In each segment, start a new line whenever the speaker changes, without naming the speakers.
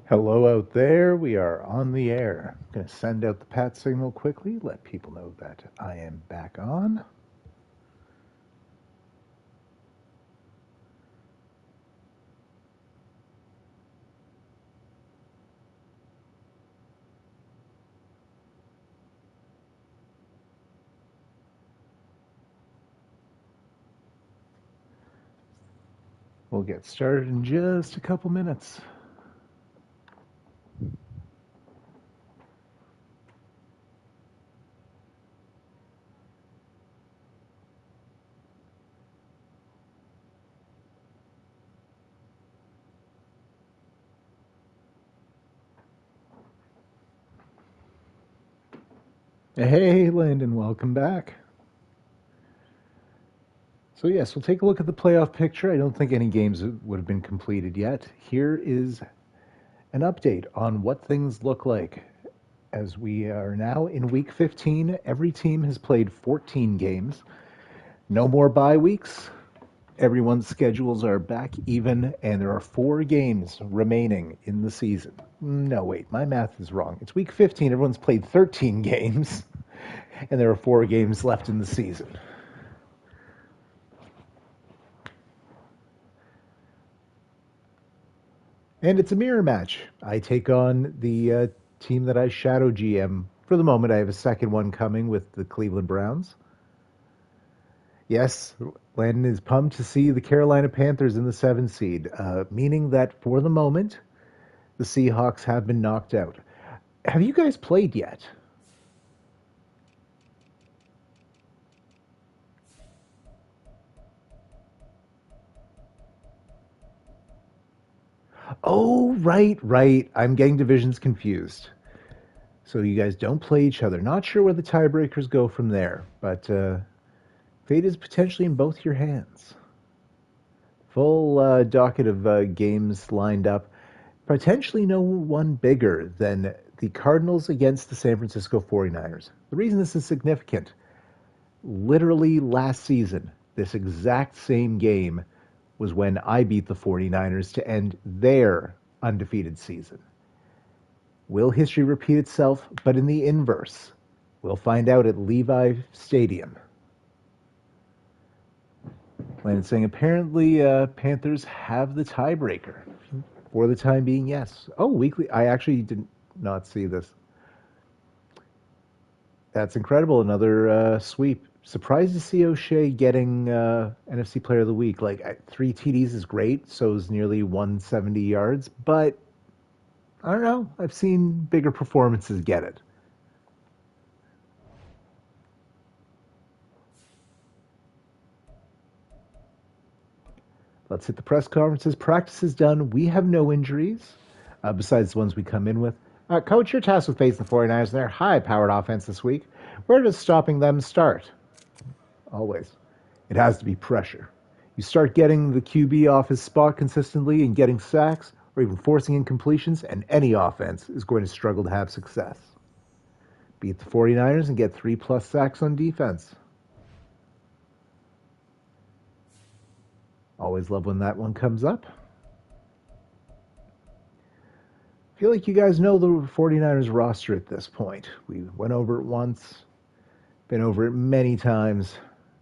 Hello out there. We are on the air. I'm going to send out the pat signal quickly, let people know that I am back on. We'll get started in just a couple minutes. Hey, Landon, welcome back. So, yes, we'll take a look at the playoff picture. I don't think any games would have been completed yet. Here is an update on what things look like. As we are now in week 15, every team has played 14 games. No more bye weeks. Everyone's schedules are back even, and there are 4 games remaining in the season. No, wait, my math is wrong. It's week 15. Everyone's played 13 games, and there are 4 games left in the season. And it's a mirror match. I take on the team that I shadow GM. For the moment, I have a second one coming with the Cleveland Browns. Yes, Landon is pumped to see the Carolina Panthers in the 7 seed, meaning that for the moment, the Seahawks have been knocked out. Have you guys played yet? Oh, right, right. I'm getting divisions confused. So you guys don't play each other. Not sure where the tiebreakers go from there, but fate is potentially in both your hands. Full docket of games lined up. Potentially no one bigger than the Cardinals against the San Francisco 49ers. The reason this is significant, literally last season, this exact same game was when I beat the 49ers to end their undefeated season. Will history repeat itself, but in the inverse? We'll find out at Levi Stadium. Landon saying apparently Panthers have the tiebreaker. For the time being, yes. Oh, weekly. I actually did not see this. That's incredible. Another sweep. Surprised to see O'Shea getting NFC Player of the Week. Like 3 TDs is great. So is nearly 170 yards. But I don't know. I've seen bigger performances get it. Let's hit the press conferences. Practice is done. We have no injuries besides the ones we come in with. Coach, you're tasked with facing the 49ers and their high-powered offense this week. Where does stopping them start? Always. It has to be pressure. You start getting the QB off his spot consistently and getting sacks or even forcing incompletions, and any offense is going to struggle to have success. Beat the 49ers and get 3+ sacks on defense. Always love when that one comes up. I feel like you guys know the 49ers roster at this point. We went over it once, been over it many times,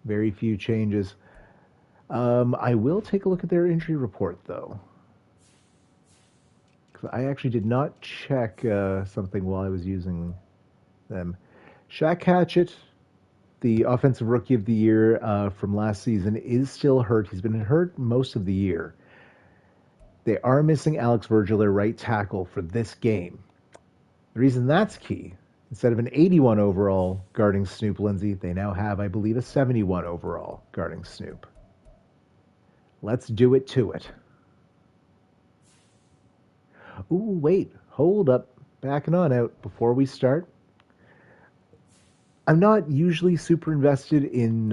very few changes. I will take a look at their injury report, though. I actually did not check something while I was using them. Shaq Hatchett, the offensive rookie of the year from last season, is still hurt. He's been hurt most of the year. They are missing Alex Virgil, their right tackle, for this game. The reason that's key, instead of an 81 overall guarding Snoop Lindsay, they now have, I believe, a 71 overall guarding Snoop. Let's do it to it. Ooh, wait, hold up. Backing on out before we start. I'm not usually super invested in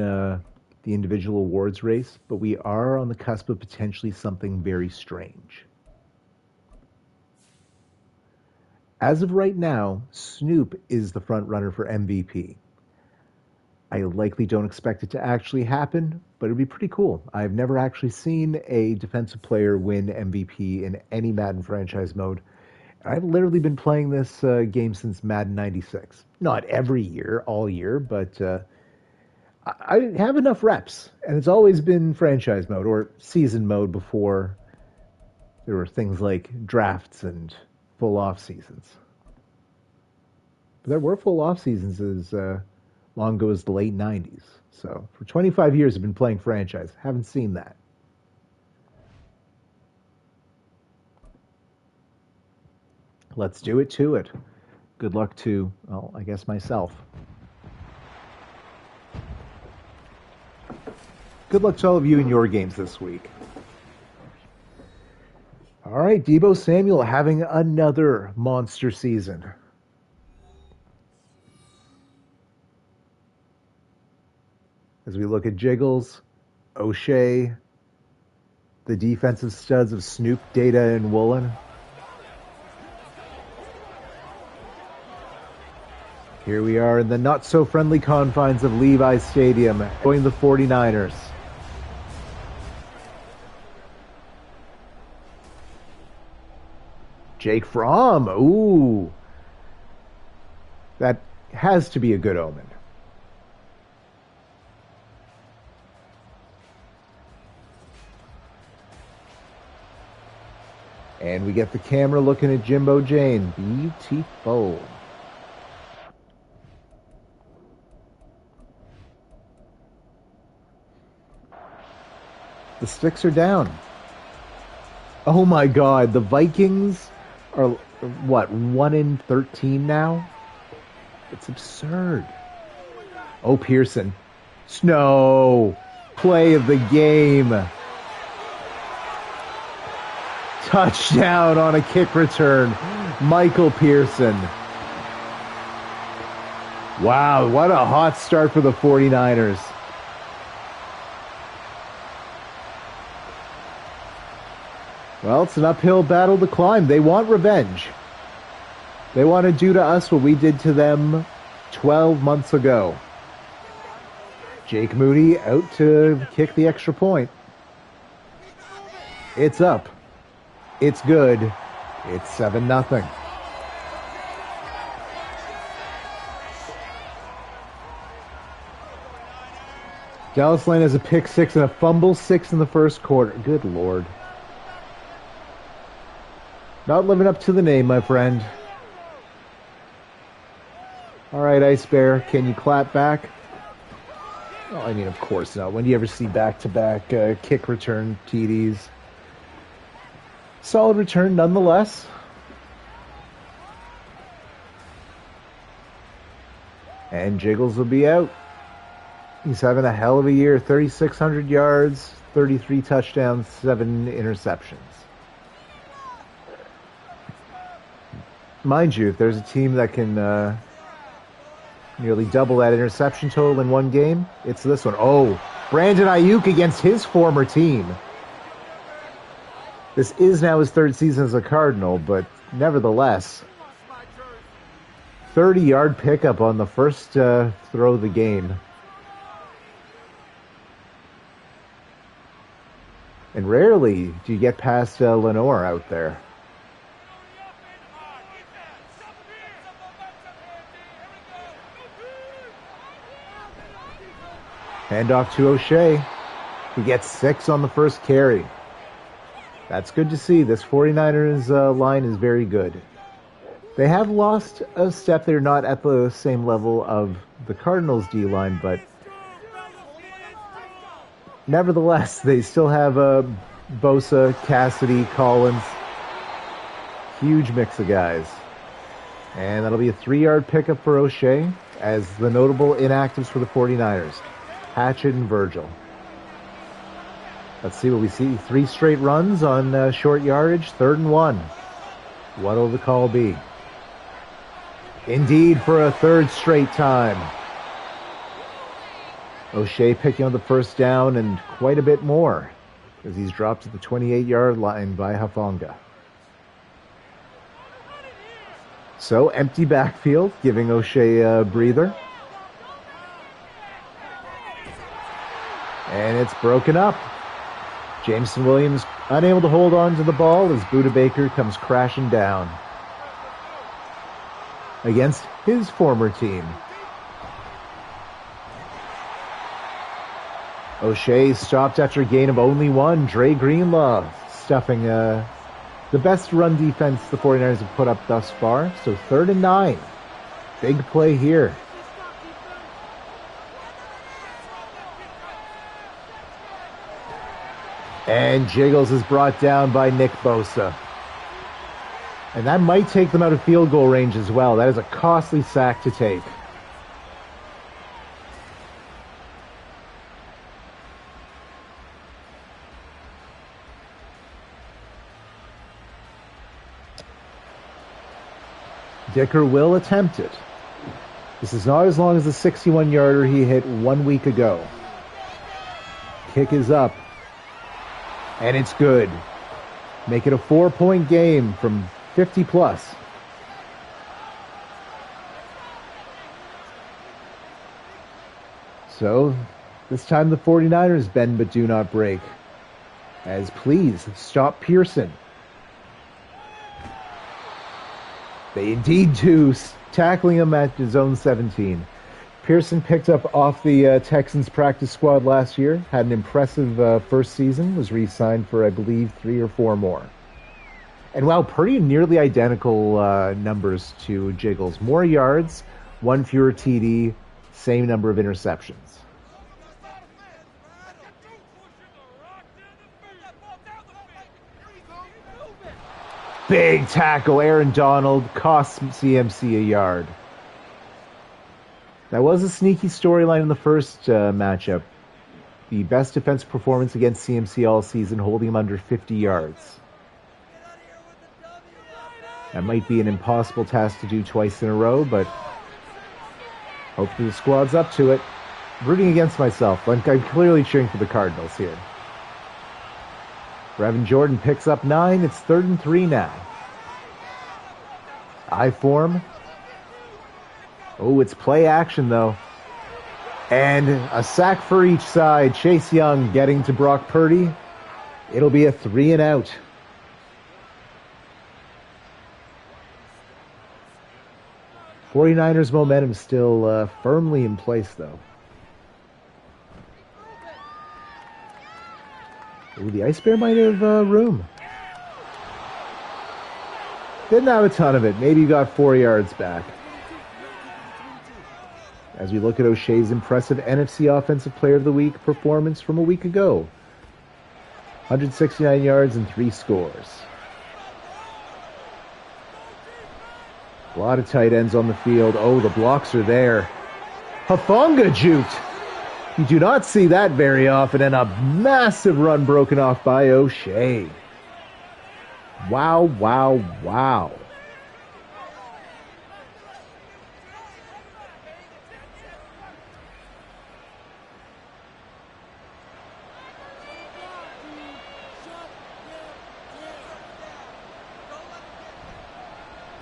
the individual awards race, but we are on the cusp of potentially something very strange. As of right now, Snoop is the front runner for MVP. I likely don't expect it to actually happen, but it'd be pretty cool. I've never actually seen a defensive player win MVP in any Madden franchise mode. I've literally been playing this game since Madden 96. Not every year, all year, but I have enough reps, and it's always been franchise mode or season mode before there were things like drafts and full off seasons. But there were full off seasons as long ago as the late 90s. So for 25 years, I've been playing franchise. Haven't seen that. Let's do it to it. Good luck to, well, I guess myself. Good luck to all of you in your games this week. All right, Deebo Samuel having another monster season. As we look at Jiggles, O'Shea, the defensive studs of Snoop, Data, and Woolen. Here we are in the not-so-friendly confines of Levi Stadium, joining the 49ers. Jake Fromm, ooh. That has to be a good omen. And we get the camera looking at Jimbo Jane. Beautiful. The sticks are down. Oh my God, the Vikings are, what, 1-13 now? It's absurd. Oh, Pearson. Snow. Play of the game. Touchdown on a kick return. Michael Pearson. Wow, what a hot start for the 49ers. Well, it's an uphill battle to climb. They want revenge. They want to do to us what we did to them 12 months ago. Jake Moody out to kick the extra point. It's up. It's good. It's 7-0. Dallas Lane has a pick six and a fumble six in the first quarter. Good Lord. Not living up to the name, my friend. All right, Ice Bear, can you clap back? Well, I mean, of course not. When do you ever see back-to-back kick return TDs? Solid return nonetheless. And Jiggles will be out. He's having a hell of a year. 3,600 yards, 33 touchdowns, 7 interceptions. Mind you, if there's a team that can nearly double that interception total in one game, it's this one. Oh, Brandon Ayuk against his former team. This is now his third season as a Cardinal, but nevertheless, 30-yard pickup on the first throw of the game. And rarely do you get past Lenore out there. Handoff to O'Shea. He gets 6 on the first carry. That's good to see. This 49ers line is very good. They have lost a step. They're not at the same level of the Cardinals D-line, but nevertheless, they still have Bosa, Cassidy, Collins. Huge mix of guys. And that'll be a 3-yard pickup for O'Shea as the notable inactives for the 49ers. Hatchett and Virgil. Let's see what we see. 3 straight runs on short yardage. 3rd and 1. What will the call be? Indeed, for a 3rd straight time. O'Shea picking on the first down and quite a bit more as he's dropped to the 28-yard line by Hufanga. So, empty backfield, giving O'Shea a breather. And it's broken up. Jameson Williams unable to hold on to the ball as Buda Baker comes crashing down. against his former team. O'Shea stopped after a gain of only one. Dre Greenlaw stuffing the best run defense the 49ers have put up thus far. So 3rd and 9. Big play here. And Jiggles is brought down by Nick Bosa. And that might take them out of field goal range as well. That is a costly sack to take. Dicker will attempt it. This is not as long as the 61-yarder he hit 1 week ago. Kick is up. And it's good. Make it a 4-point game from 50 plus. So, this time the 49ers bend but do not break. As please, stop Pearson. They indeed do, tackling him at his own 17. Pearson picked up off the Texans practice squad last year, had an impressive first season, was re-signed for, I believe, 3 or 4 more. And wow, pretty nearly identical numbers to Jiggles. More yards, 1 fewer TD, same number of interceptions. Big tackle, Aaron Donald costs CMC a yard. That was a sneaky storyline in the first matchup. The best defense performance against CMC all season, holding him under 50 yards. That might be an impossible task to do twice in a row, but hopefully the squad's up to it. Rooting against myself. I'm clearly cheering for the Cardinals here. Brevin Jordan picks up 9. It's 3rd and 3 now. I form. Oh, it's play action, though. And a sack for each side. Chase Young getting to Brock Purdy. It'll be a 3 and out. '49ers momentum still firmly in place, though. Ooh, the Ice Bear might have room. Didn't have a ton of it. Maybe got 4 yards back. As we look at O'Shea's impressive NFC Offensive Player of the Week performance from a week ago. 169 yards and 3 scores. A lot of tight ends on the field. Oh, the blocks are there. Hufanga juked. You do not see that very often, and a massive run broken off by O'Shea. Wow, wow, wow.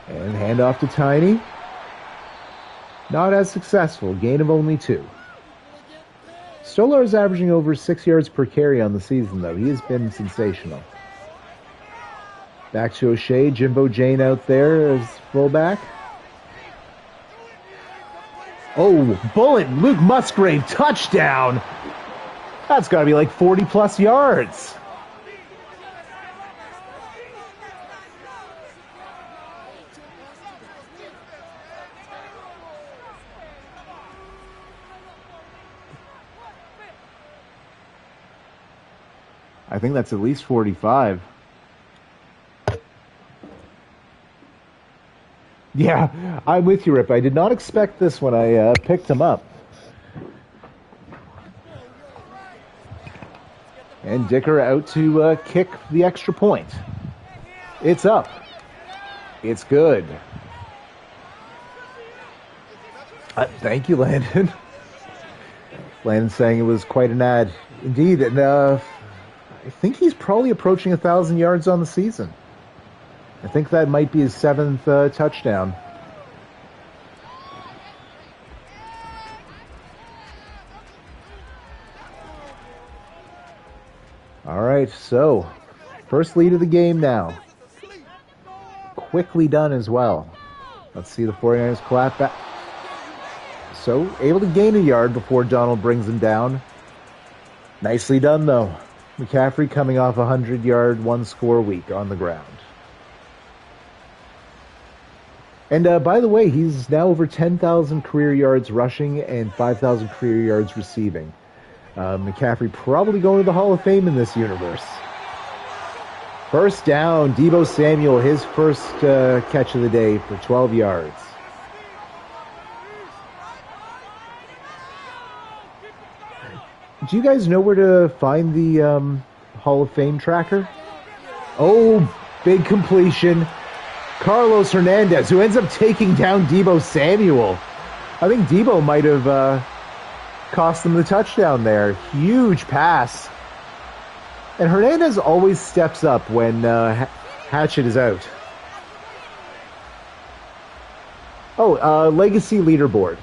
And handoff to Tiny. Not as successful. Gain of only 2. Stolar is averaging over 6 yards per carry on the season, though. He has been sensational. Back to O'Shea. Jimbo Jane out there as fullback. Oh, bullet. Luke Musgrave. Touchdown. That's got to be like 40-plus yards. I think that's at least 45. Yeah, I'm with you, Rip. I did not expect this when I picked him up. And Dicker out to kick the extra point. It's up. It's good. Thank you, Landon. Landon saying it was quite an ad. Indeed, and I think he's probably approaching 1,000 yards on the season. I think that might be his 7th touchdown. All right, so first lead of the game now. Quickly done as well. Let's see the 49ers clap back. So, able to gain a yard before Donald brings him down. Nicely done, though. McCaffrey coming off a 100-yard, one-score week on the ground. And by the way, he's now over 10,000 career yards rushing and 5,000 career yards receiving. McCaffrey probably going to the Hall of Fame in this universe. First down, Deebo Samuel, his first catch of the day for 12 yards. Do you guys know where to find the Hall of Fame tracker? Oh, big completion. Carlos Hernandez, who ends up taking down Deebo Samuel. I think Deebo might have cost them the touchdown there. Huge pass. And Hernandez always steps up when Hatchett is out. Oh, legacy leaderboard.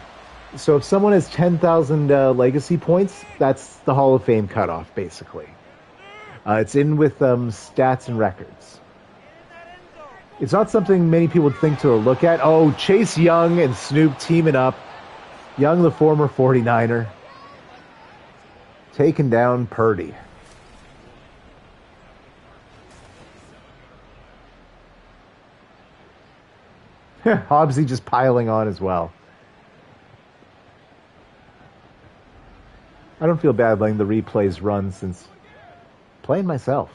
So if someone has 10,000 legacy points, that's the Hall of Fame cutoff, basically. It's in with stats and records. It's not something many people would think to look at. Oh, Chase Young and Snoop teaming up. Young, the former 49er. Taking down Purdy. Hobbsy just piling on as well. I don't feel bad letting the replays run since playing myself.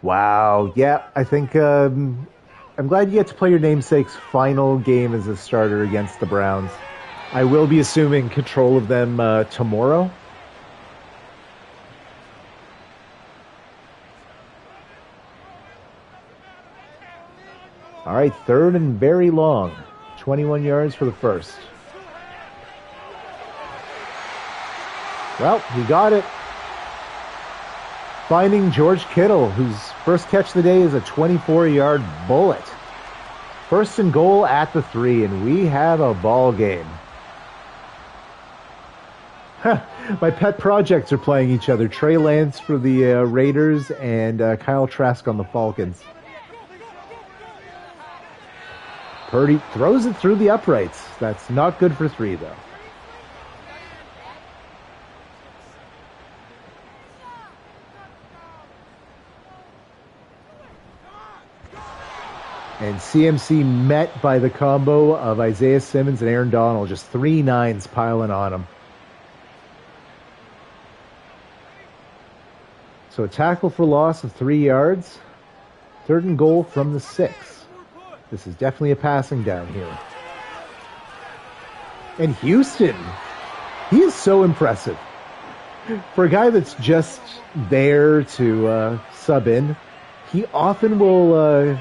Wow, yeah, I think I'm glad you get to play your namesake's final game as a starter against the Browns. I will be assuming control of them tomorrow. All right, third and very long. 21 yards for the first. Well, he got it. Finding George Kittle, whose first catch of the day is a 24-yard bullet. First and goal at the 3, and we have a ball game. My pet projects are playing each other. Trey Lance for the Raiders and Kyle Trask on the Falcons. Purdy throws it through the uprights. That's not good for 3, though. And CMC met by the combo of Isaiah Simmons and Aaron Donald. Just 3 nines piling on him. So a tackle for loss of 3 yards. Third and goal from the 6. This is definitely a passing down here. And Houston, he is so impressive. For a guy that's just there to sub in, he often will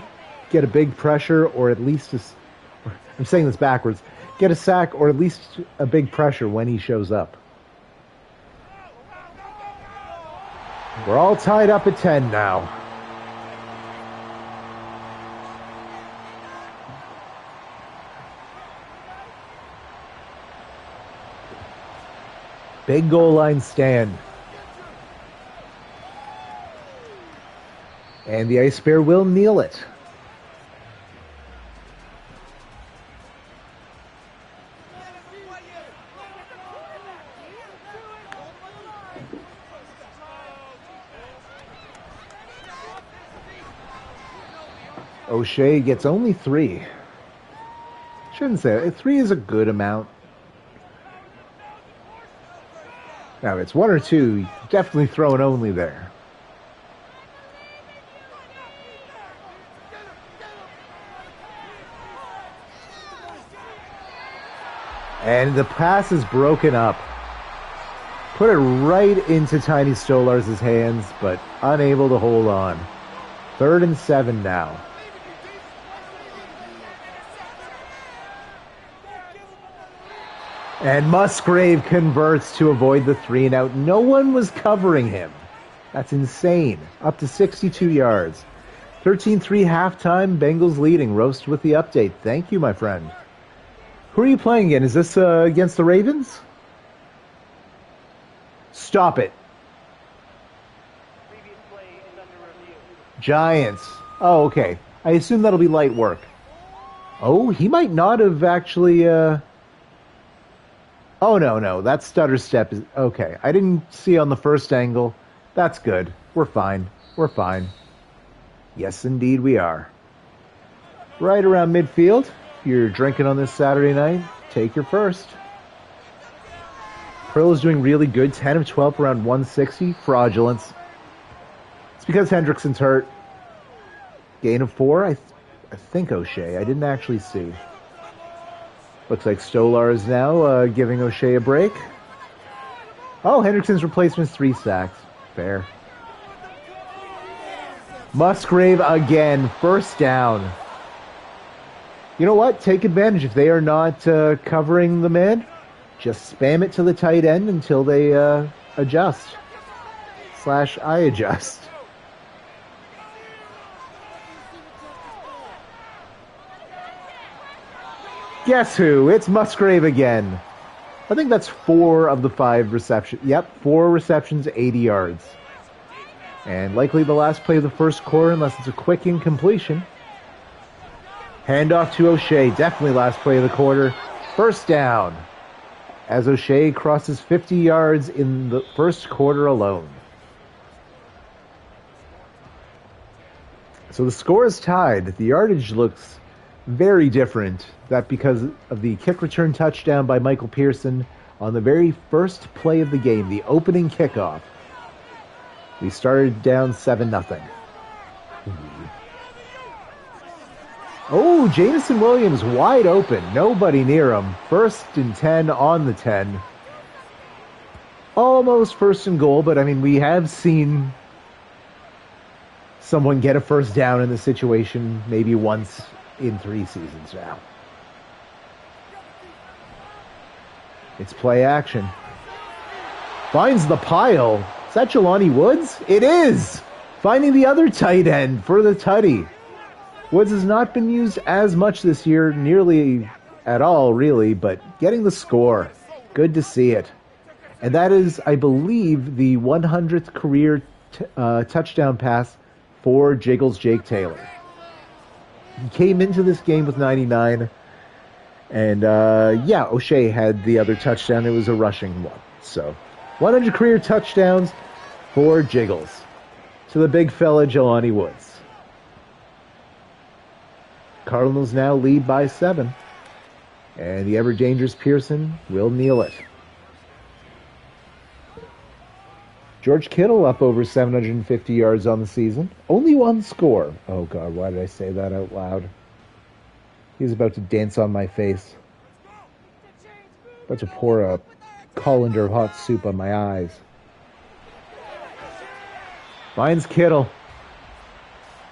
get a big pressure, or at least, I'm saying this backwards, get a sack or at least a big pressure when he shows up. We're all tied up at 10 now. Big goal line stand. And the Ice Bear will kneel it. O'Shea gets only 3. Shouldn't say it. 3 is a good amount. Now, if it's 1 or 2, definitely throw an only there. And the pass is broken up. Put it right into Tiny Stolar's hands, but unable to hold on. 3rd and 7 now. And Musgrave converts to avoid the 3 and out. No one was covering him. That's insane. Up to 62 yards. 13-3 halftime. Bengals leading. Roast with the update. Thank you, my friend. Who are you playing again? Is this against the Ravens? Stop it. Giants. Oh, okay. I assume that'll be light work. Oh, he might not have actually... Oh, no. That stutter step is... Okay, I didn't see on the first angle. That's good. We're fine. Yes, indeed we are. Right around midfield. If you're drinking on this Saturday night, take your first. Pearl is doing really good. 10 of 12 around 160. Fraudulence. It's because Hendrickson's hurt. Gain of 4. I think O'Shea. I didn't actually see. Looks like Stolar is now giving O'Shea a break. Oh, Hendrickson's replacement's 3 sacks. Fair. Musgrave again. First down. You know what? Take advantage. If they are not covering the man, just spam it to the tight end until they adjust. / I adjust. Guess who? It's Musgrave again. I think that's 4 of the 5 receptions. Yep, 4 receptions, 80 yards. And likely the last play of the first quarter, unless it's a quick incompletion. Handoff to O'Shea. Definitely last play of the quarter. First down. As O'Shea crosses 50 yards in the first quarter alone. So the score is tied. The yardage looks very different. That because of the kick return touchdown by Michael Pearson on the very first play of the game, the opening kickoff. We started down 7-0. Oh, Jameson Williams wide open. Nobody near him. 1st and 10 on the 10. Almost 1st and goal, but I mean, we have seen someone get a first down in the situation maybe once in 3 seasons now. It's play action. Finds the pile. Is that Jelani Woods? It is! Finding the other tight end for the tutty. Woods has not been used as much this year, nearly at all, really, but getting the score. Good to see it. And that is, I believe, the 100th career touchdown pass for Jiggles Jake Taylor. He came into this game with 99, and O'Shea had the other touchdown. It was a rushing one. So, 100 career touchdowns for Jiggles. To the big fella, Jelani Woods. Cardinals now lead by 7. And the ever-dangerous Pearson will kneel it. George Kittle up over 750 yards on the season. Only 1 score. Oh, God, why did I say that out loud? He's about to dance on my face. About to pour a colander of hot soup on my eyes. Finds Kittle.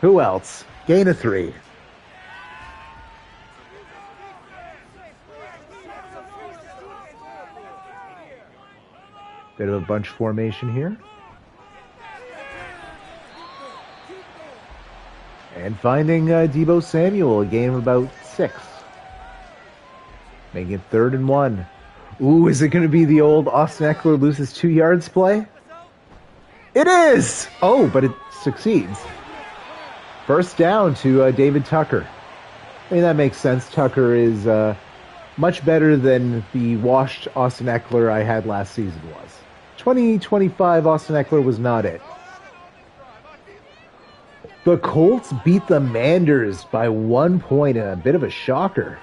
Who else? Gain of 3. Bit of a bunch formation here. And finding Deebo Samuel, a gain of about 6. Making it 3rd and 1. Ooh, is it going to be the old Austin Eckler loses 2 yards play? It is! Oh, but it succeeds. First down to David Tucker. I mean, that makes sense. Tucker is much better than the washed Austin Eckler I had last season was. 2025 Austin Eckler was not it. The Colts beat the Manders by 1 point and a bit of a shocker.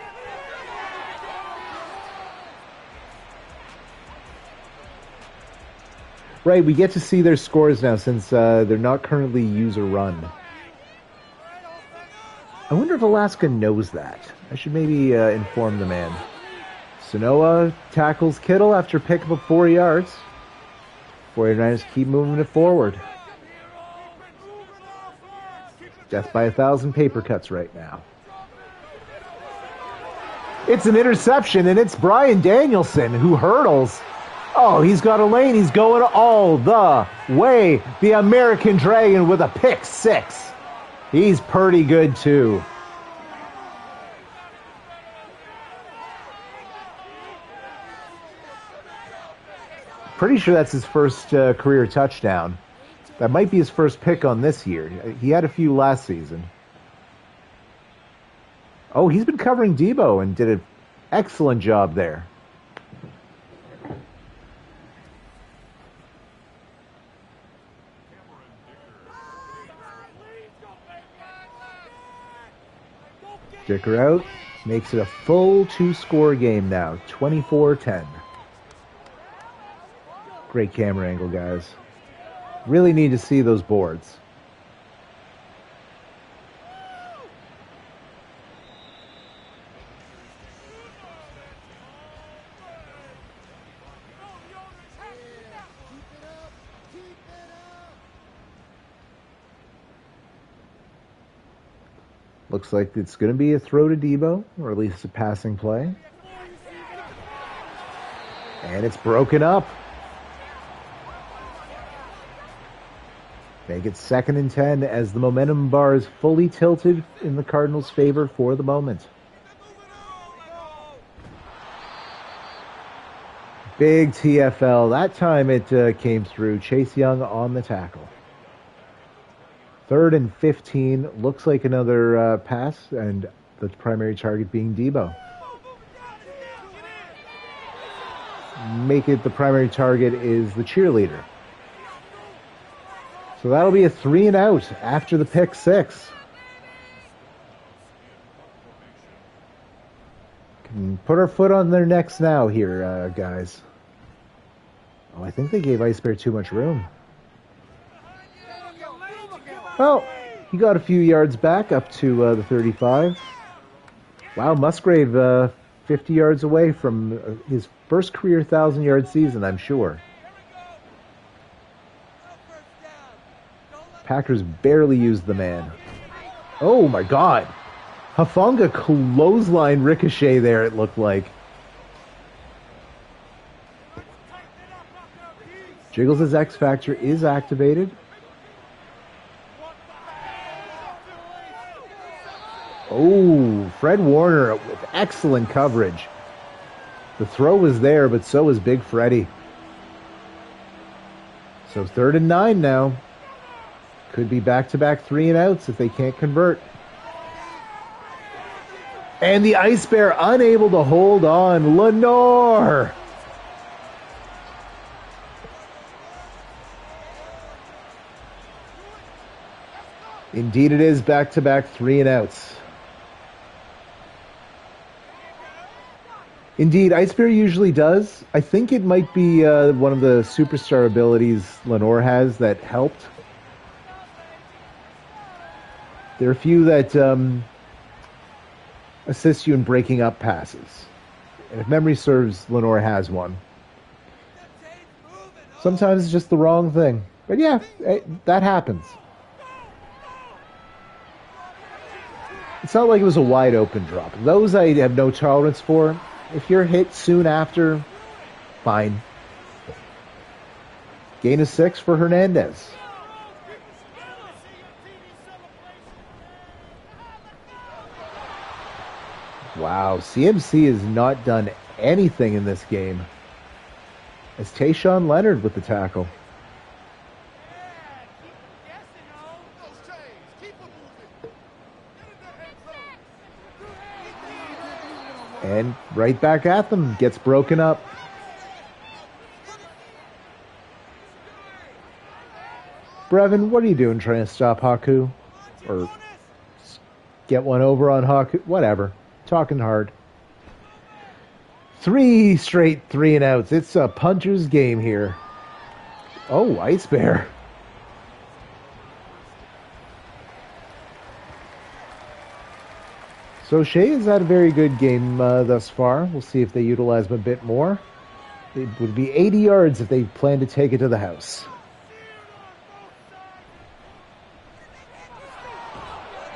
Right, we get to see their scores now since they're not currently use or run. I wonder if Alaska knows that. I should maybe inform the man. Sanoa tackles Kittle after pickup of 4 yards. 49ers keep moving it forward. Death by 1,000 paper cuts right now. It's an interception, and it's Brian Danielson who hurdles. Oh, he's got a lane. He's going all the way. The American Dragon with a pick 6. He's pretty good, too. Pretty sure that's his first career touchdown. That might be his first pick on this year. He had a few last season. Oh, he's been covering Debo and did an excellent job there. Dicker out. Makes it a full 2-score game now. 24-10. Great camera angle, guys. Really need to see those boards. Looks like it's going to be a throw to Debo, or at least a passing play. And it's broken up. Make it 2nd and 10 as the momentum bar is fully tilted in the Cardinals' favor for the moment. Big TFL. That time it came through. Chase Young on the tackle. 3rd and 15. Looks like another pass, and the primary target being Debo. Make it the primary target is the cheerleader. So that'll be a 3 and out after the pick 6. Can put our foot on their necks now here, guys. Oh, I think they gave Ice Bear too much room. Well, he got a few yards back up to the 35. Wow, Musgrave 50 yards away from his first career 1,000-yard season, I'm sure. Packers barely used the man. Oh my God. Hufanga clothesline ricochet there, it looked like. Jiggles' X Factor is activated. Oh, Fred Warner with excellent coverage. The throw was there, but so was Big Freddy. So 3rd and 9 now. Could be back-to-back 3 and outs if they can't convert. And the Ice Bear unable to hold on. Lenore! Indeed it is back-to-back 3 and outs. Indeed, Ice Bear usually does. I think it might be one of the superstar abilities Lenore has that helped. There are a few that assist you in breaking up passes. And if memory serves, Lenore has one. Sometimes it's just the wrong thing. But yeah, that happens. It's not like it was a wide open drop. Those I have no tolerance for. If you're hit soon after, fine. Gain of 6 for Hernandez. Wow, CMC has not done anything in this game. It's Tayshawn Leonard with the tackle. And right back at them. Gets broken up. Brevin, what are you doing trying to stop Haku? Or get one over on Haku? Whatever. Talking hard. 3 straight 3 and outs. It's a puncher's game here. Oh, Ice Bear. So Shea has had a very good game thus far. We'll see if they utilize him a bit more. It would be 80 yards if they plan to take it to the house.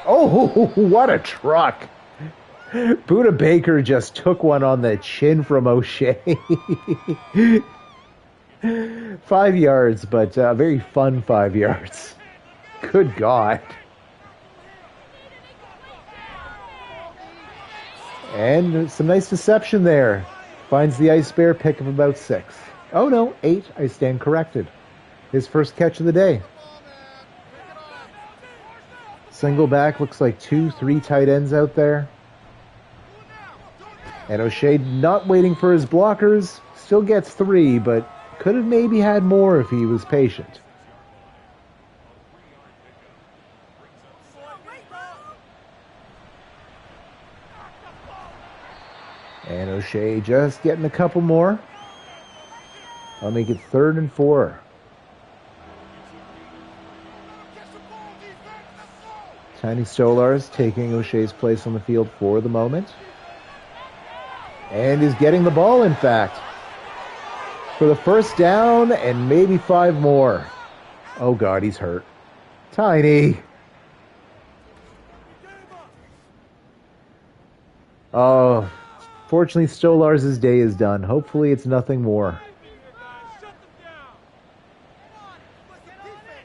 Oh, what a truck. Buda Baker just took one on the chin from O'Shea. 5 yards, but a very fun 5 yards. Good God. And some nice deception there. Finds the Ice Bear, pick of about 6. Oh no, 8. I stand corrected. His first catch of the day. Single back, looks like 2, 3 tight ends out there. And O'Shea not waiting for his blockers, still gets 3, but could have maybe had more if he was patient. And O'Shea just getting a couple more. I'll make it 3rd and 4. Tiny Stolarz taking O'Shea's place on the field for the moment. And is getting the ball, in fact, for the first down and maybe 5 more. Oh, God, he's hurt. Tiny. Oh, fortunately, Stolarz' day is done. Hopefully, it's nothing more.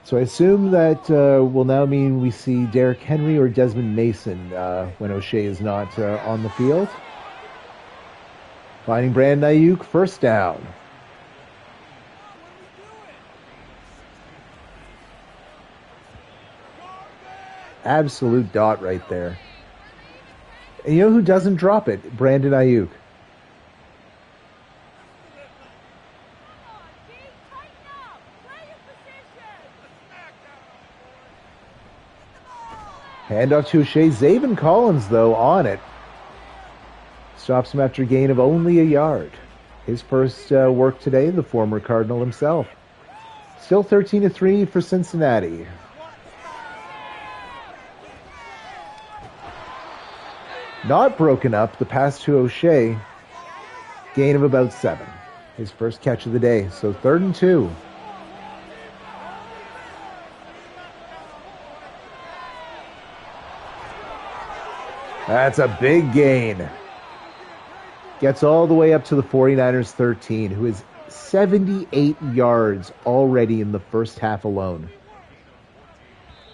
So I assume that will now mean we see Derrick Henry or Desmond Mason when O'Shea is not on the field. Finding Brandon Ayuk, first down. Absolute dot right there. And you know who doesn't drop it? Brandon Ayuk. Handoff to O'Shea. Zaven Collins, though, on it. Stops him after a gain of only a yard. His first work today, the former Cardinal himself. Still 13-3 for Cincinnati. Not broken up. The pass to O'Shea. Gain of about 7. His first catch of the day. So 3rd and 2. That's a big gain. Gets all the way up to the 49ers 13, who is 78 yards already in the first half alone.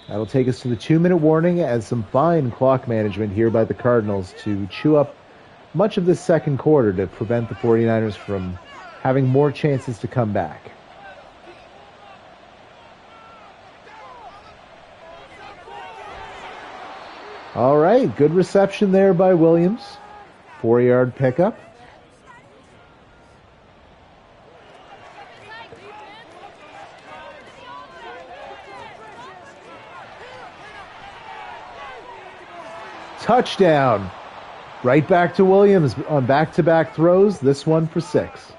That'll take us to the 2-minute warning as some fine clock management here by the Cardinals to chew up much of this second quarter to prevent the 49ers from having more chances to come back. All right, good reception there by Williams. 4-yard pickup. Touchdown. Right back to Williams on back-to-back throws. This one for 6.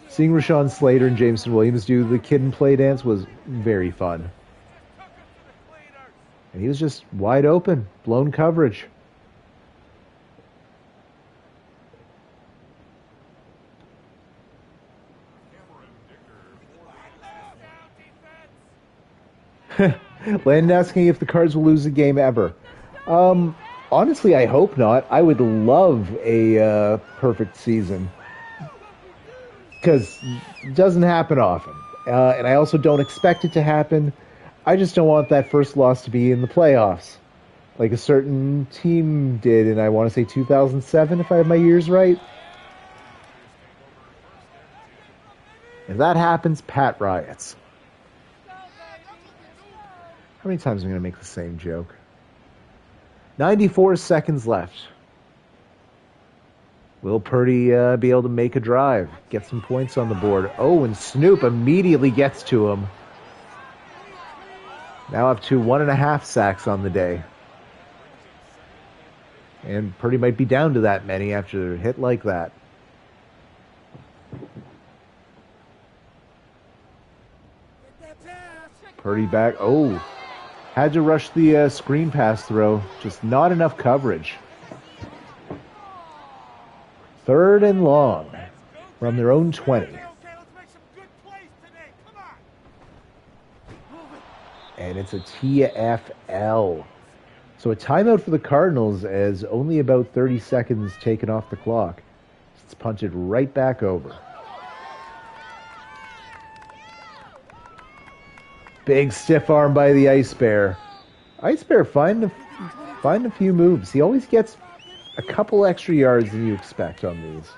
Seeing Rashawn Slater and Jameson Williams do the kid and play dance was very fun. And he was just wide open, blown coverage. Landon asking if the Cards will lose a game ever. Honestly, I hope not. I would love a perfect season. Because it doesn't happen often. And I also don't expect it to happen. I just don't want that first loss to be in the playoffs. Like a certain team did in, I want to say, 2007, if I have my years right. If that happens, Pat riots. How many times am I going to make the same joke? 94 seconds left. Will Purdy be able to make a drive? Get some points on the board. Oh, and Snoop immediately gets to him. Now up to 1.5 sacks on the day. And Purdy might be down to that many after a hit like that. Purdy back. Oh, had to rush the screen pass throw. Just not enough coverage. 3rd and long from their own 20. And it's a TFL. So a timeout for the Cardinals as only about 30 seconds taken off the clock. It's punted right back over. Big stiff arm by the Ice Bear. Ice Bear find a few moves. He always gets a couple extra yards than you expect on these.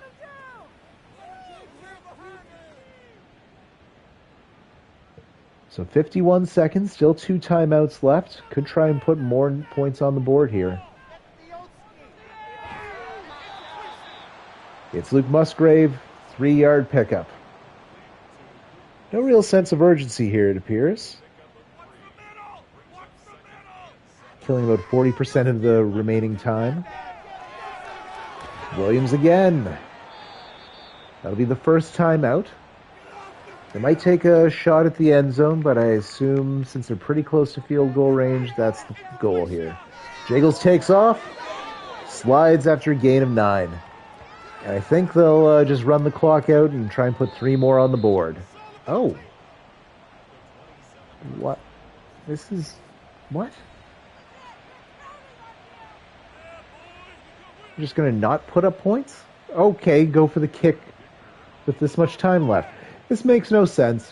So 51 seconds, still 2 timeouts left. Could try and put more points on the board here. It's Luke Musgrave, 3-yard pickup. No real sense of urgency here, it appears. Killing about 40% of the remaining time. Williams again. That'll be the first time out. They might take a shot at the end zone, but I assume since they're pretty close to field goal range, that's the goal here. Jiggles takes off, slides after a gain of 9. And I think they'll just run the clock out and try and put 3 more on the board. Oh. What? This is... What? You're just going to not put up points? Okay, go for the kick with this much time left. This makes no sense.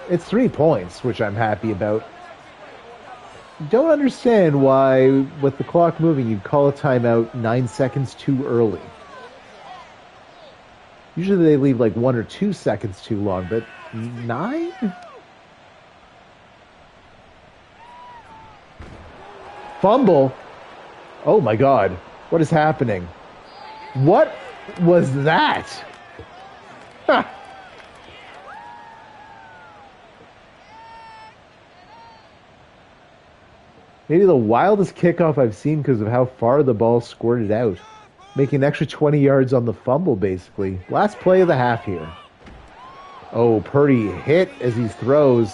It's 3 points, which I'm happy about. Don't understand why, with the clock moving, you'd call a timeout 9 seconds too early. Usually they leave like 1 or 2 seconds too long, but 9? Fumble. Oh my God. What is happening? What was that? Ha. Maybe the wildest kickoff I've seen because of how far the ball squirted out. Making an extra 20 yards on the fumble, basically. Last play of the half here. Oh, Purdy hit as he throws.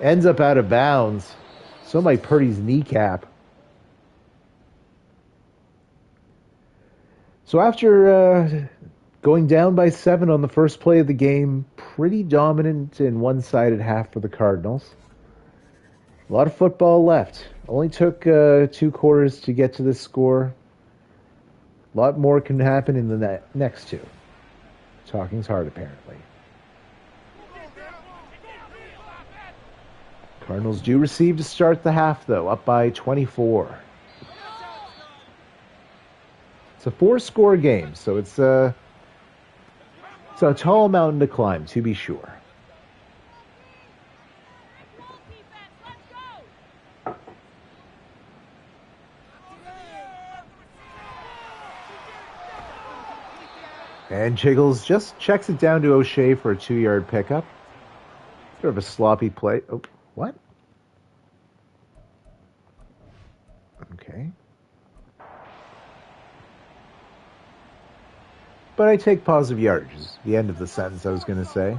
Ends up out of bounds. So might Purdy's kneecap. So after going down by 7 on the first play of the game, pretty dominant and one-sided half for the Cardinals. A lot of football left. Only took 2 quarters to get to this score. A lot more can happen in the next 2. Talking's hard, apparently. Cardinals do receive to start the half, though, up by 24. It's a 4-score game, so it's a tall mountain to climb, to be sure. And Jiggles just checks it down to O'Shea for a 2-yard pickup. Sort of a sloppy play. Oh, what? Okay. But I take positive yardage is the end of the sentence I was going to say.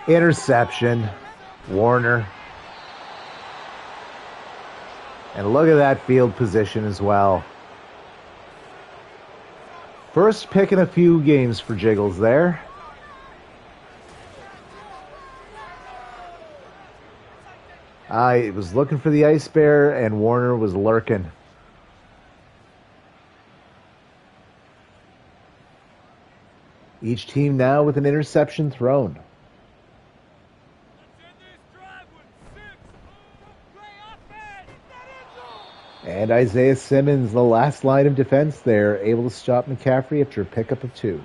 Interception. Warner. And look at that field position as well. First pick in a few games for Jiggles there. I was looking for the Ice Bear, and Warner was lurking. Each team now with an interception thrown. And Isaiah Simmons, the last line of defense there, able to stop McCaffrey after a pickup of 2.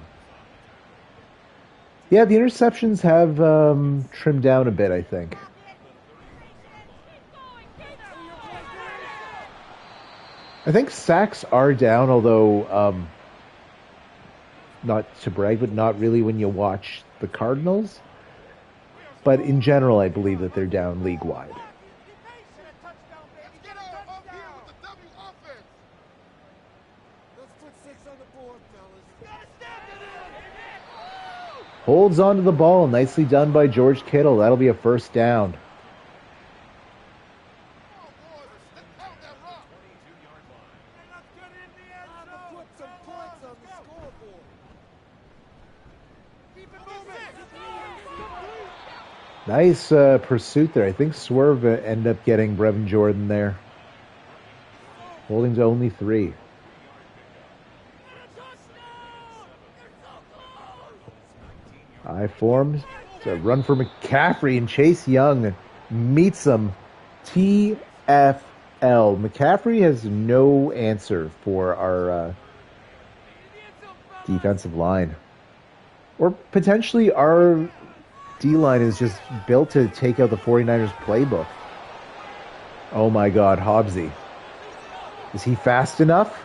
Yeah, the interceptions have trimmed down a bit, I think. I think sacks are down, although not to brag, but not really when you watch the Cardinals. But in general, I believe that they're down league-wide. Holds onto the ball. Nicely done by George Kittle. That'll be a first down. Nice pursuit there. I think Swerve ended up getting Brevin Jordan there. Holding to only 3. High forms. It's a run for McCaffrey, and Chase Young meets him. TFL. McCaffrey has no answer for our defensive line. Or potentially our D-line is just built to take out the 49ers playbook. Oh my God, Hobbsy. Is he fast enough?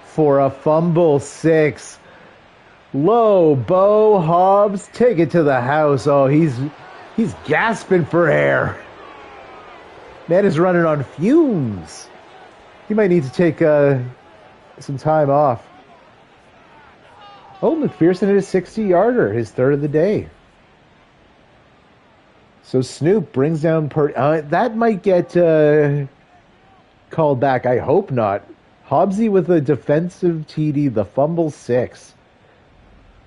For a fumble 6. Low, Bo Hobbs, take it to the house. Oh, he's gasping for air. Man is running on fumes. He might need to take some time off. Oh, McPherson hit a 60-yarder, his third of the day. So Snoop brings down Purdy. That might get called back. I hope not. Hobbsy with a defensive TD, the fumble 6.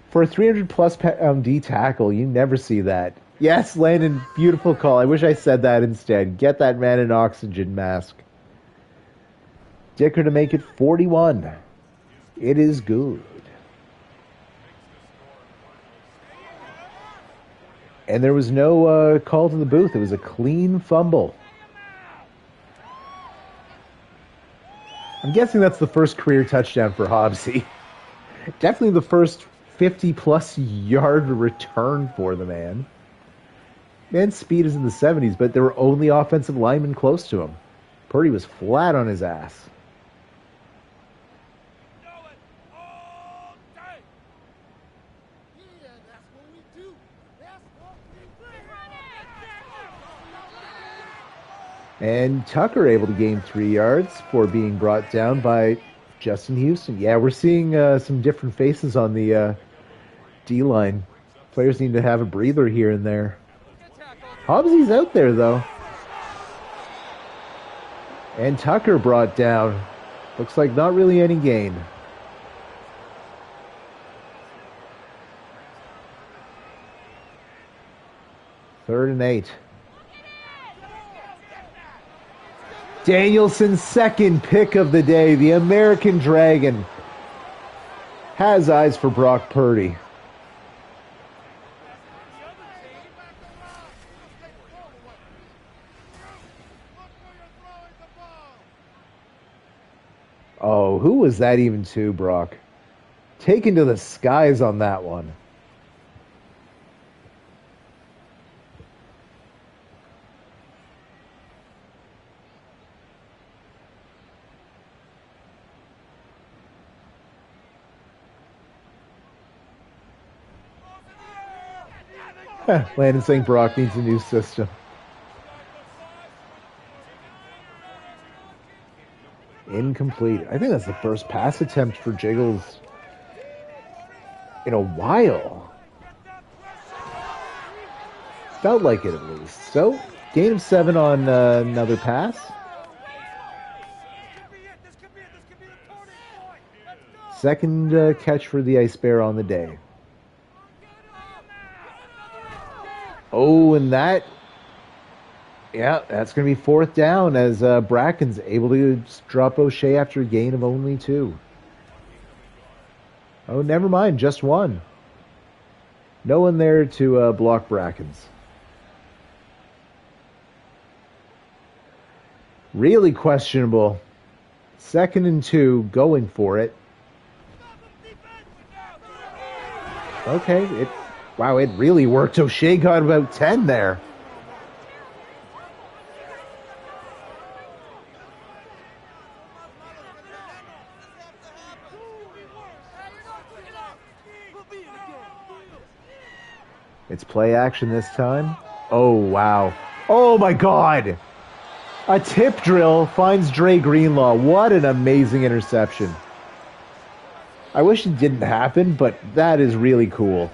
For a 300-plus D tackle, you never see that. Yes, Landon, beautiful call. I wish I said that instead. Get that man an oxygen mask. Dicker to make it 41. It is good. And there was no call to the booth. It was a clean fumble. I'm guessing that's the first career touchdown for Hobbsy. Definitely the first 50-plus yard return for the man. Man's speed is in the 70s, but there were only offensive linemen close to him. Purdy was flat on his ass. And Tucker able to gain 3 yards for being brought down by Justin Houston. Yeah, we're seeing some different faces on the D-line. Players need to have a breather here and there. Hobbsy's out there, though. And Tucker brought down. Looks like not really any gain. Third and 8. Danielson's second pick of the day. The American Dragon has eyes for Brock Purdy. Oh, who was that even to, Brock? Taken to the skies on that one. Landon saying Brock needs a new system. Incomplete. I think that's the first pass attempt for Jiggles in a while. Felt like it at least. So, gain of 7 on another pass. Second catch for the Ice Bear on the day. Oh, and that, yeah, that's going to be fourth down as Bracken's able to drop O'Shea after a gain of only 2. Oh, never mind, just 1. No one there to block Bracken's. Really questionable. 2nd and 2, going for it. Okay, wow, it really worked. O'Shea got about 10 there. It's play action this time. Oh, wow. Oh, my God. A tip drill finds Dre Greenlaw. What an amazing interception. I wish it didn't happen, but that is really cool.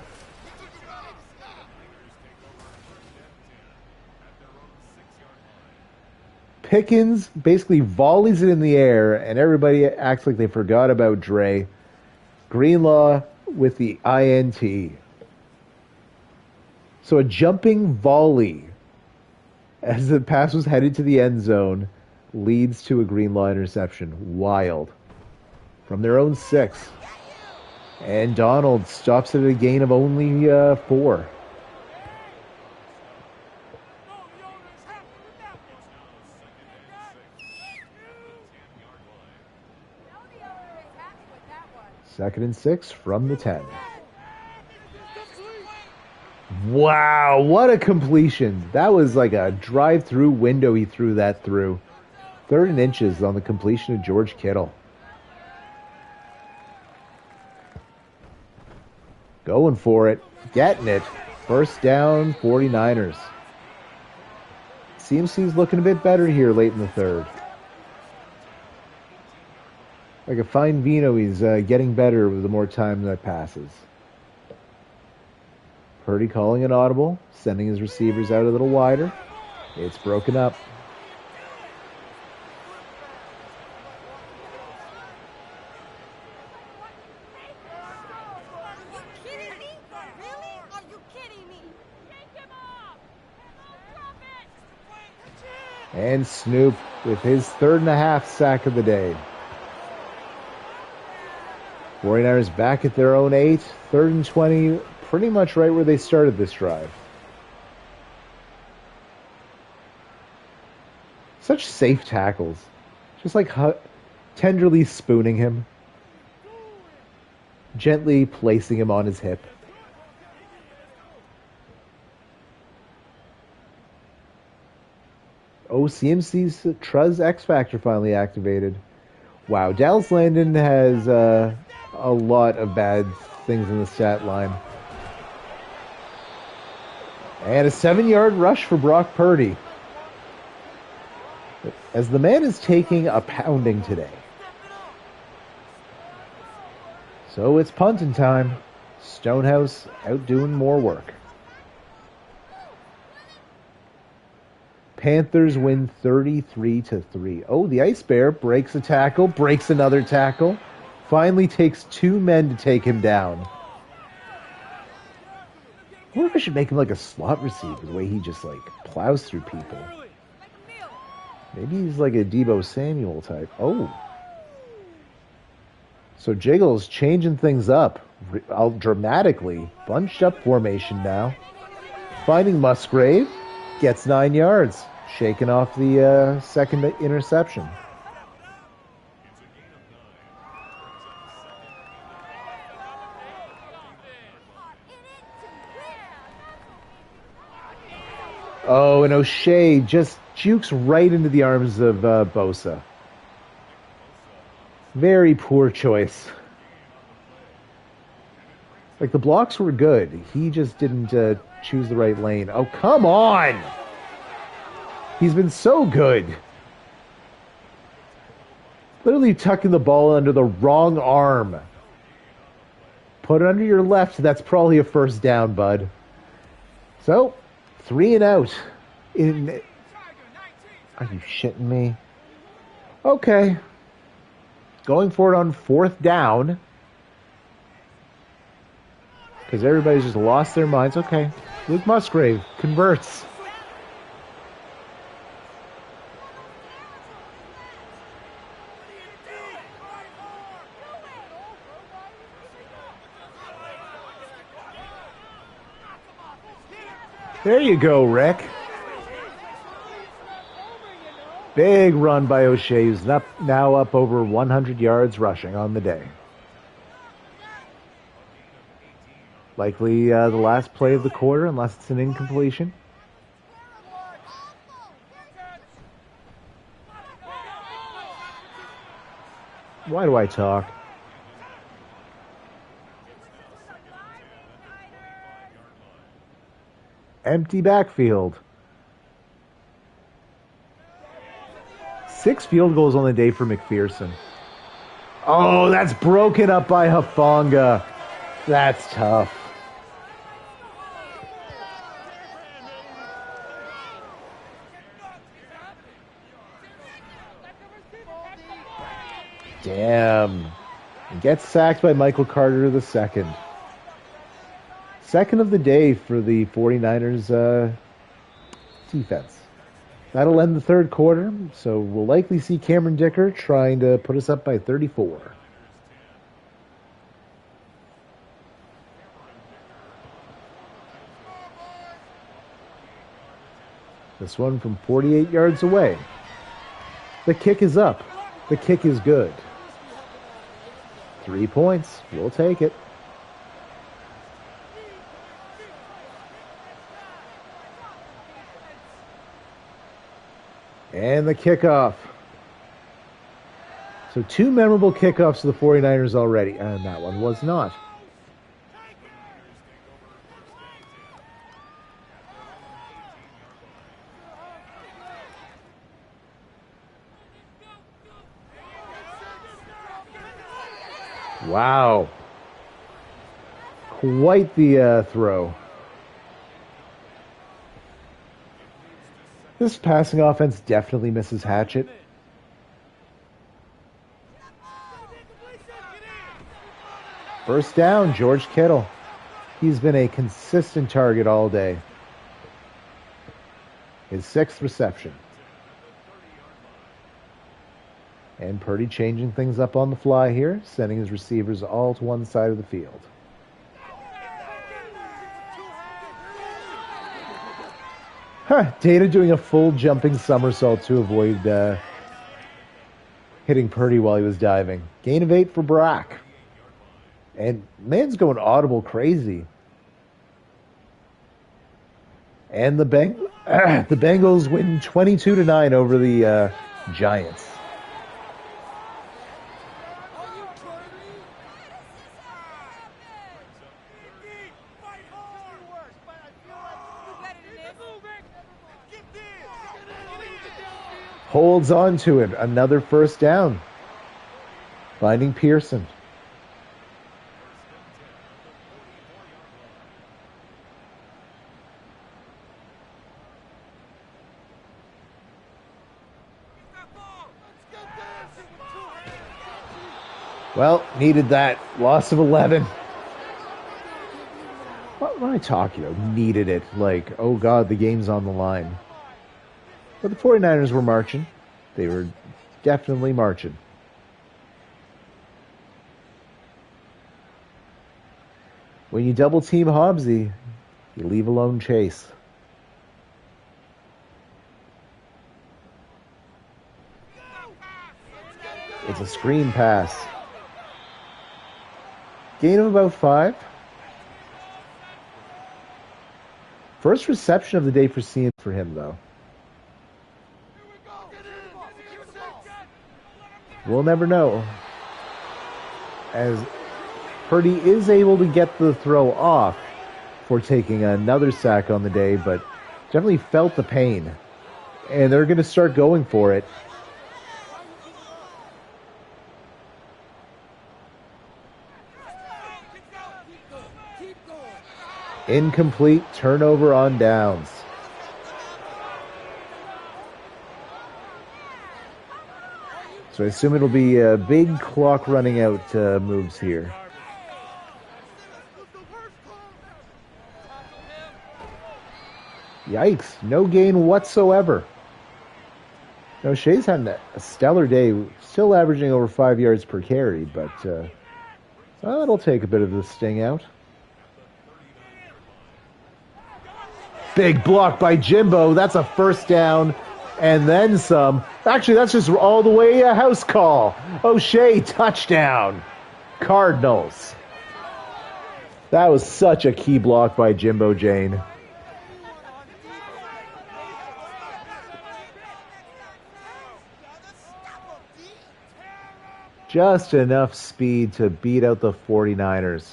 Pickens basically volleys it in the air, and everybody acts like they forgot about Dre. Greenlaw with the INT. So a jumping volley as the pass was headed to the end zone leads to a Greenlaw interception. Wild. From their own 6. And Donald stops at a gain of only 4. Second and 6 from the 10. Wow, what a completion. That was like a drive-through window he threw that through. 3rd and inches on the completion of George Kittle. Going for it. Getting it. First down, 49ers. CMC's looking a bit better here late in the 3rd. Like a fine vino, he's getting better with the more time that passes. Purdy calling an audible, sending his receivers out a little wider. It's broken up. And Snoop with his 3rd-and-a-half sack of the day. 49ers back at their own 8. 3rd and 20, pretty much right where they started this drive. Such safe tackles. Just like tenderly spooning him. Gently placing him on his hip. Oh, CMC's Truz X Factor finally activated. Wow, Dallas Landon has a lot of bad things in the stat line. And a 7-yard rush for Brock Purdy. As the man is taking a pounding today. So it's punting time. Stonehouse out doing more work. Panthers win 33-3. Oh, the Ice Bear breaks a tackle, breaks another tackle. Finally takes 2 men to take him down. I wonder if I should make him like a slot receiver, the way he just like plows through people. Maybe he's like a Deebo Samuel type. Oh. So Jiggle's changing things up dramatically. Bunched up formation now. Finding Musgrave. Gets 9 yards. Shaking off the second interception. Oh, and O'Shea just jukes right into the arms of Bosa. Very poor choice. Like, the blocks were good. He just didn't choose the right lane. Oh, come on! He's been so good. Literally tucking the ball under the wrong arm. Put it under your left. That's probably a first down, bud. So, 3 and out. Are you shitting me? Okay. Going for it on 4th down. Because everybody's just lost their minds. Okay. Luke Musgrave converts. There you go, Rick. Big run by O'Shea, who's now up over 100 yards rushing on the day. Likely the last play of the quarter, unless it's an incompletion. Why do I talk? Empty backfield. 6 field goals on the day for McPherson. Oh, that's broken up by Hufanga. That's tough. Damn. And gets sacked by Michael Carter II. Second of the day for the 49ers defense. That'll end the 3rd quarter, so we'll likely see Cameron Dicker trying to put us up by 34. This one from 48 yards away. The kick is up. The kick is good. 3 points. We'll take it. And the kickoff. So 2 memorable kickoffs to the 49ers already. And that one was not. Wow. Quite the throw. This passing offense definitely misses Hatchet. First down, George Kittle. He's been a consistent target all day. His 6th reception. And Purdy changing things up on the fly here, sending his receivers all to one side of the field. Data doing a full jumping somersault to avoid hitting Purdy while he was diving. Gain of 8 for Brock. And man's going audible crazy. And the Bengals win 22-9 over the Giants. Holds on to it. Another first down. Finding Pearson. Well, needed that. Loss of 11. What am I talking about? Needed it. Like, oh God, the game's on the line. But the 49ers were marching. They were definitely marching. When you double team Hobbsy, you leave alone Chase. It's a screen pass. Gain of about 5. First reception of the day for him, though. We'll never know. As Purdy is able to get the throw off for taking another sack on the day, but definitely felt the pain. And they're going to start going for it. Incomplete, turnover on downs. So I assume it'll be a big clock running out moves here. Yikes, no gain whatsoever. No, Shea's had a stellar day, still averaging over 5 yards per carry, but it'll take a bit of the sting out. Big block by Jimbo. That's a first down and then some. Actually, that's just all the way a house call. O'Shea, touchdown. Cardinals. That was such a key block by Jimbo Jane. Just enough speed to beat out the 49ers.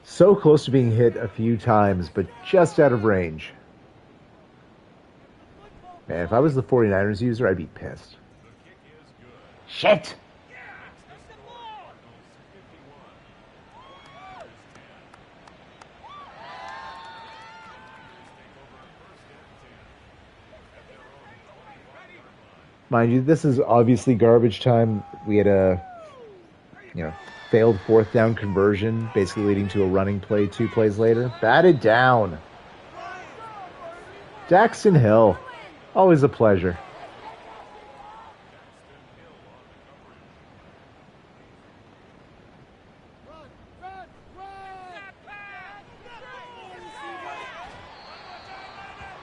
So close to being hit a few times, but just out of range. Man, if I was the 49ers user, I'd be pissed. Shit! Mind you, this is obviously garbage time. We had a, failed 4th down conversion, basically leading to a running play 2 plays later. Batted down. Daxton Hill. Always a pleasure.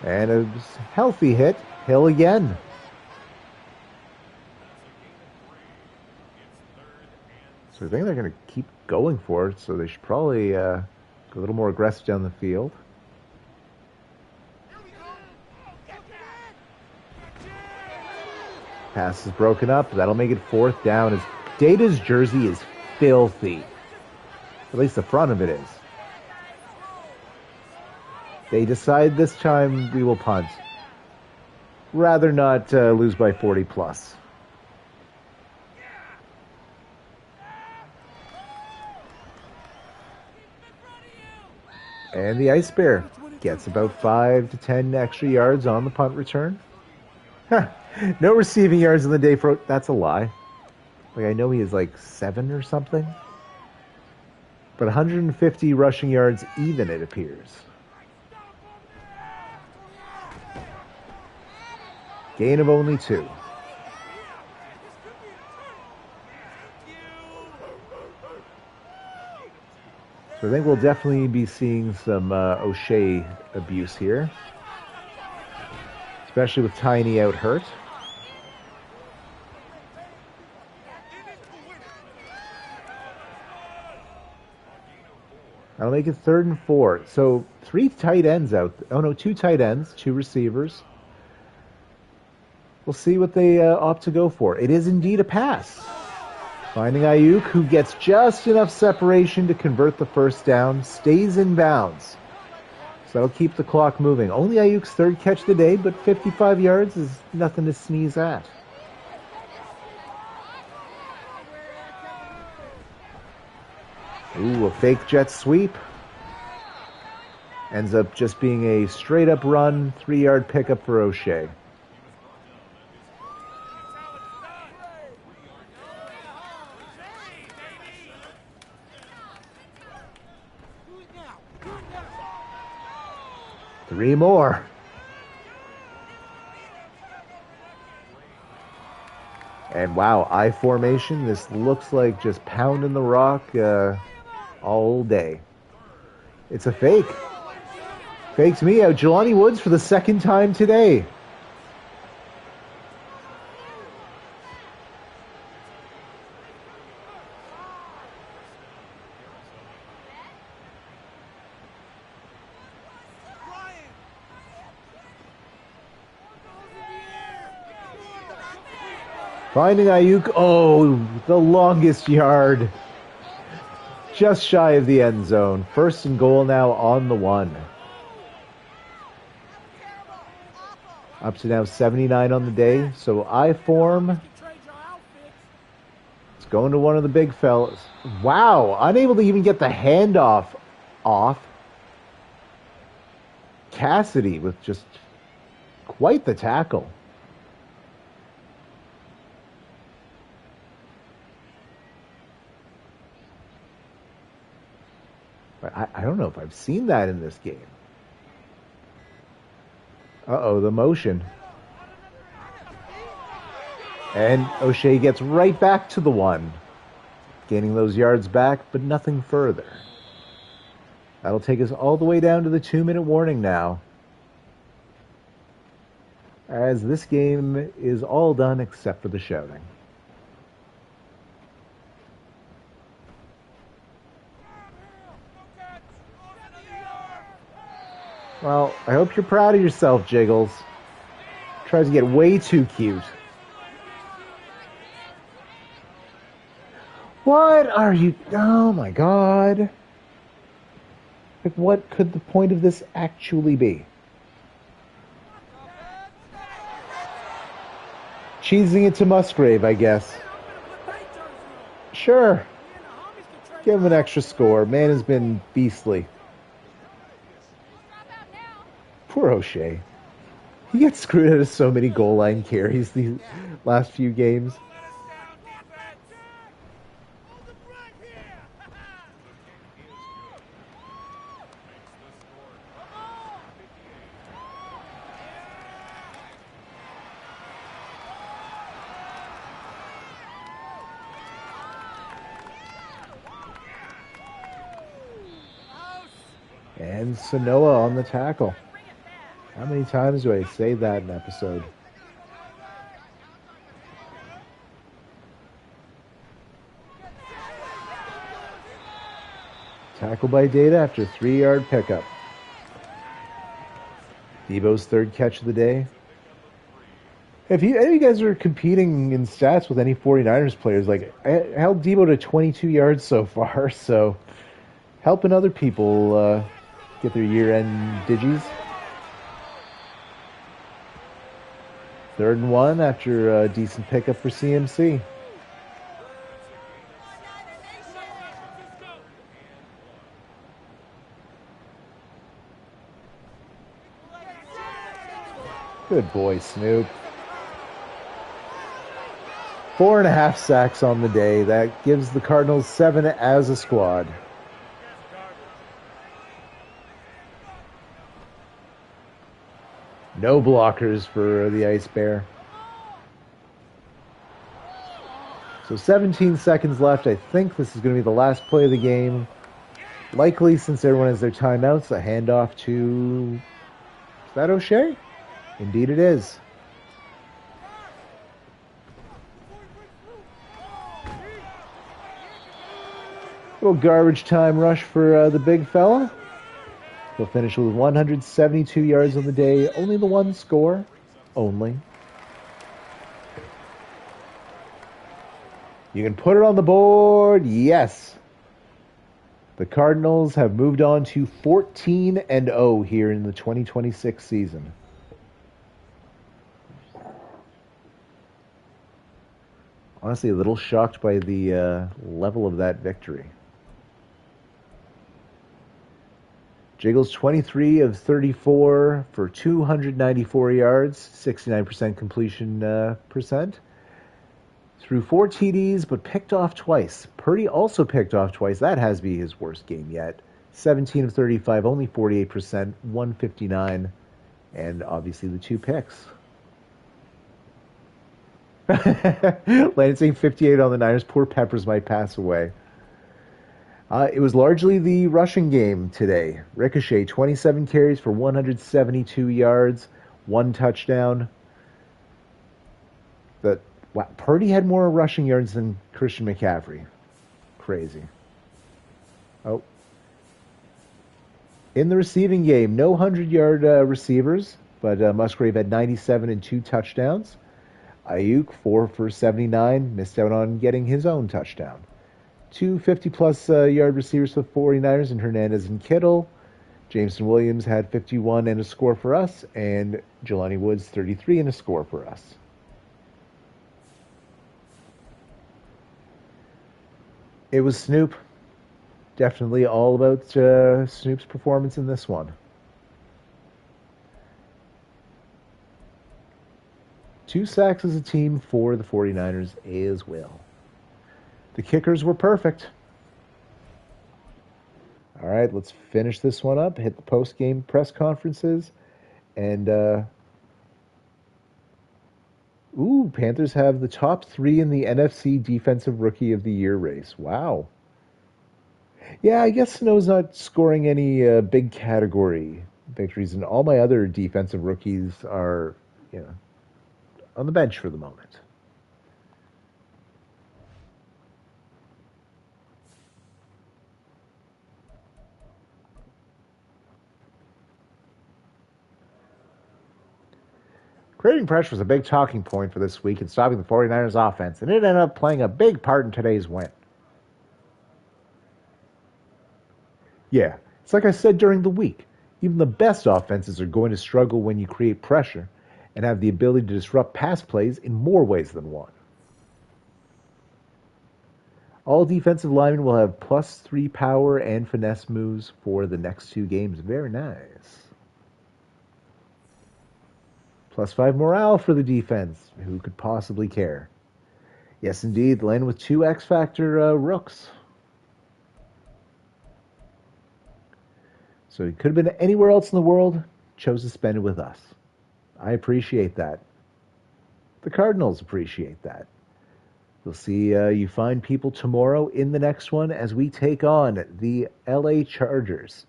And a healthy hit. Hill again. So I think they're going to keep going for it, so they should probably go a little more aggressive down the field. Pass is broken up. That'll make it 4th down as Data's jersey is filthy. At least the front of it is. They decide this time we will punt. Rather not lose by 40 plus. And the Ice Bear gets about 5 to 10 extra yards on the punt return. No receiving yards in the day for... That's a lie. Like, I know he is like 7 or something. But 150 rushing yards even, it appears. Gain of only 2. So I think we'll definitely be seeing some O'Shea abuse here. Especially with Tiny out hurt. I'll make it 3rd and 4. So 3 tight ends out. Oh no, 2 tight ends, 2 receivers. We'll see what they opt to go for. It is indeed a pass. Finding Ayuk, who gets just enough separation to convert the 1st down, stays in bounds. So that'll keep the clock moving. Only Ayuk's 3rd catch of the day, but 55 yards is nothing to sneeze at. Ooh, a fake jet sweep. Ends up just being a straight-up run, 3-yard pickup for O'Shea. Three more. And wow, I formation. This looks like just pounding the rock all day. It's a fake. Fakes me out. Jelani Woods for the 2nd time today. Finding Ayuk. Oh, the longest yard. Just shy of the end zone. 1st and goal now on the 1. Up to now 79 on the day. So I form. It's going to one of the big fellas. Wow, unable to even get the handoff off. Cassidy with just quite the tackle. I don't know if I've seen that in this game. Uh-oh, the motion. And O'Shea gets right back to the 1. Gaining those yards back, but nothing further. That'll take us all the way down to the 2-minute warning now. As this game is all done except for the shouting. Well, I hope you're proud of yourself, Jiggles. Tries to get way too cute. What are you... Oh my god. Like, what could the point of this actually be? Cheesing it to Musgrave, I guess. Sure. Give him an extra score. Man has been beastly. Poor O'Shea. He gets screwed out of so many goal line carries these last few games. And Sanoa on the tackle. How many times do I say that in an episode? Tackle by Data after 3-yard pickup. Debo's 3rd catch of the day. If you any of you guys are competing in stats with any 49ers players, like I held Debo to 22 yards so far, so helping other people get their year-end digis. 3rd and 1 after a decent pickup for CMC. Good boy, Snoop. 4.5 sacks on the day. That gives the Cardinals 7 as a squad. No blockers for the Ice Bear. So 17 seconds left. I think this is going to be the last play of the game. Likely, since everyone has their timeouts, a handoff to... Is that O'Shea? Indeed it is. Little garbage time rush for the big fella. He'll finish with 172 yards on the day. Only the one score. Only. You can put it on the board. Yes. The Cardinals have moved on to 14-0 here in the 2026 season. Honestly, a little shocked by the level of that victory. Jiggles 23 of 34 for 294 yards, 69% completion percent. Threw 4 TDs, but picked off twice. Purdy also picked off twice. That has to be his worst game yet. 17 of 35, only 48%, 159, and obviously the 2 picks. Lansing 58 on the Niners. Poor Peppers might pass away. It was largely the rushing game today. Ricochet, 27 carries for 172 yards, 1 touchdown. Wow, Purdy had more rushing yards than Christian McCaffrey. Crazy. Oh. In the receiving game, no 100-yard receivers, but Musgrave had 97 and 2 touchdowns. Ayuk, 4 for 79, missed out on getting his own touchdown. 2 50-plus yard receivers for the 49ers in Hernandez and Kittle. Jameson Williams had 51 and a score for us, and Jelani Woods 33 and a score for us. It was Snoop. Definitely all about Snoop's performance in this one. 2 sacks as a team for the 49ers as well. The kickers were perfect. All right, let's finish this one up, hit the post-game press conferences, and Panthers have the top 3 in the NFC Defensive Rookie of the Year race. Wow. Yeah, I guess Snow's not scoring any big category victories, and all my other defensive rookies are, on the bench for the moment. Creating pressure was a big talking point for this week in stopping the 49ers offense, and it ended up playing a big part in today's win. Yeah, it's like I said during the week. Even the best offenses are going to struggle when you create pressure and have the ability to disrupt pass plays in more ways than one. All defensive linemen will have +3 power and finesse moves for the next 2 games. Very nice. +5 morale for the defense. Who could possibly care? Yes, indeed. Land with 2 X-Factor rooks. So he could have been anywhere else in the world. Chose to spend it with us. I appreciate that. The Cardinals appreciate that. You'll see you find people tomorrow in the next one as we take on the LA Chargers.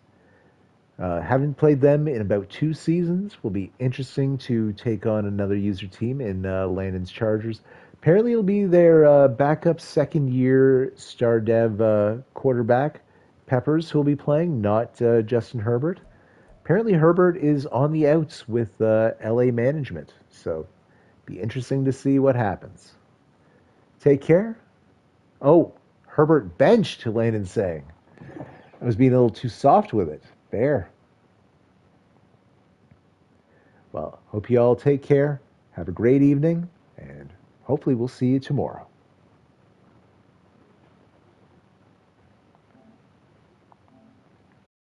Haven't played them in about 2 seasons. Will be interesting to take on another user team in Landon's Chargers. Apparently, it'll be their backup second-year star dev quarterback, Peppers, who will be playing, not Justin Herbert. Apparently, Herbert is on the outs with LA management, so Be interesting to see what happens. Take care. Oh, Herbert benched, Landon's saying. I was being a little too soft with it. Fair. Well, hope you all take care. Have a great evening, and hopefully we'll see you tomorrow.